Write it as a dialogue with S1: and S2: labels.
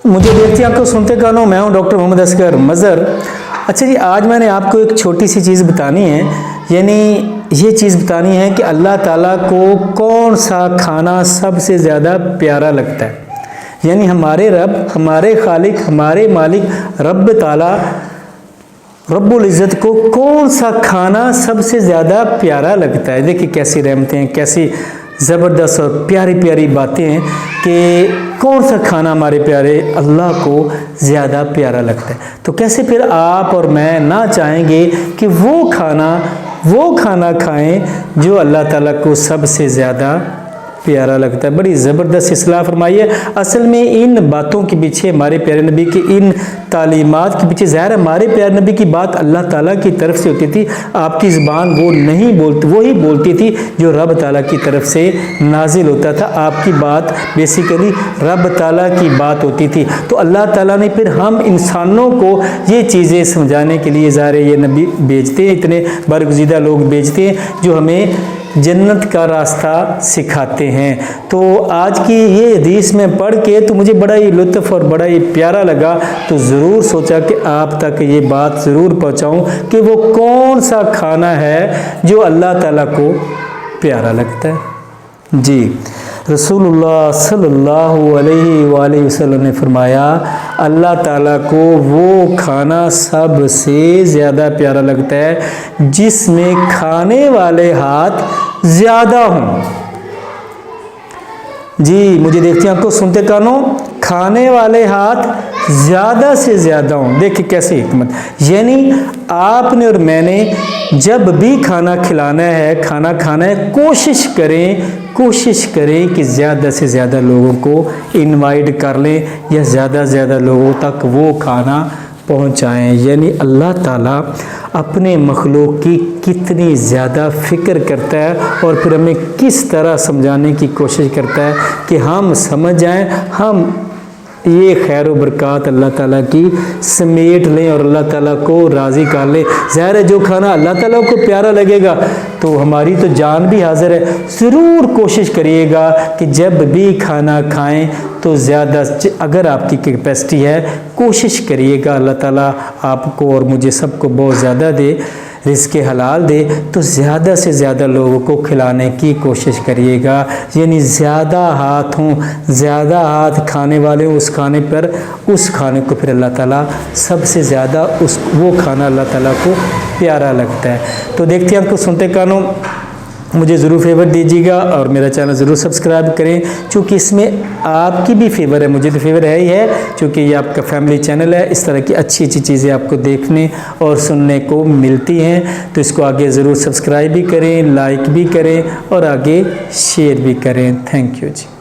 S1: मुझे देखती आंखों सुनते कानों, मैं हूं डॉक्टर मोहम्मद असगर मज़हर। अच्छा जी, आज मैंने आपको एक छोटी सी चीज़ बतानी है, यानी ये चीज़ बतानी है कि अल्लाह ताला को कौन सा खाना सबसे ज़्यादा प्यारा लगता है। यानी हमारे रब, हमारे खालिक, हमारे मालिक रब ताला रब्बुल इज़्ज़त को कौन सा खाना सबसे ज़्यादा प्यारा लगता है। देखिए कैसी रहमतें हैं, कैसी ज़बरदस्त और प्यारी प्यारी बातें हैं कि कौन सा खाना हमारे प्यारे अल्लाह को ज़्यादा प्यारा लगता है। तो कैसे फिर आप और मैं ना चाहेंगे कि वो खाना खाएं जो अल्लाह ताला को सबसे ज़्यादा प्यारा लगता है। बड़ी ज़बरदस्त इस्लाह फरमाई है। असल में इन बातों के पीछे, हमारे प्यारे नबी की इन तालीमात के पीछे, ज़ाहिर है हमारे प्यारे नबी की बात अल्लाह ताला की तरफ से होती थी। आपकी ज़बान वो नहीं बोलती, वो ही बोलती थी जो रब ताला की तरफ से नाजिल होता था। आपकी बात बेसिकली रब ताला की बात होती थी। तो अल्लाह ताला ने फिर हम इंसानों को ये चीज़ें समझाने के लिए ज़ाहिर ये नबी भेजते हैं, इतने बरगुज़ीदा लोग भेजते हैं जो हमें जन्नत का रास्ता सिखाते हैं। तो आज की ये हदीस में पढ़ के तो मुझे बड़ा ही लुत्फ़ और बड़ा ही प्यारा लगा। तो ज़रूर सोचा कि आप तक ये बात ज़रूर पहुँचाऊँ कि वो कौन सा खाना है जो अल्लाह ताला को प्यारा लगता है। जी, रसूलुल्लाह सल्लल्लाहु अलैहि वसल्लम ने फरमाया, अल्लाह ताला को वो खाना सबसे ज़्यादा प्यारा लगता है जिसमें खाने वाले हाथ ज़्यादा हों। जी, मुझे देखती आंखों सुनते कानों, खाने वाले हाथ ज़्यादा से ज़्यादा हों। देखिए कैसी हिकमत, यानी आपने और मैंने जब भी खाना खिलाना है, खाना खाना है, कोशिश करें कि ज़्यादा से ज़्यादा लोगों को इनवाइट कर लें या ज़्यादा से ज़्यादा लोगों तक वो खाना पहुंचाएं। यानी अल्लाह ताला अपने मखलूक की कितनी ज़्यादा फ़िक्र करता है और फिर हमें किस तरह समझाने की कोशिश करता है कि हम समझ जाएं, हम ये खैर व बरक़ात अल्लाह ताला की समेट लें और अल्लाह ताला को राज़ी कर लें। ज़ाहिर है जो खाना अल्लाह ताला को प्यारा लगेगा तो हमारी तो जान भी हाज़िर है। ज़रूर कोशिश करिएगा कि जब भी खाना खाएं तो ज़्यादा, अगर आपकी कैपेसिटी है, कोशिश करिएगा अल्लाह ताला आपको और मुझे सबको बहुत ज़्यादा दे, रिज़्क़ हलाल दे, तो ज़्यादा से ज़्यादा लोगों को खिलाने की कोशिश करिएगा। यानी ज़्यादा हाथ हों, ज़्यादा हाथ खाने वाले उस खाने पर, उस खाने को फिर अल्लाह ताला सबसे ज़्यादा वो खाना अल्लाह ताला को प्यारा लगता है। तो देखते हैं, आपको सुनते कानों, मुझे ज़रूर फेवर दीजिएगा और मेरा चैनल ज़रूर सब्सक्राइब करें, क्योंकि इसमें आपकी भी फेवर है, मुझे तो फेवर है ही है, क्योंकि ये आपका फैमिली चैनल है। इस तरह की अच्छी अच्छी चीज़ें आपको देखने और सुनने को मिलती हैं। तो इसको आगे ज़रूर सब्सक्राइब भी करें, लाइक भी करें और आगे शेयर भी करें। Thank you ji.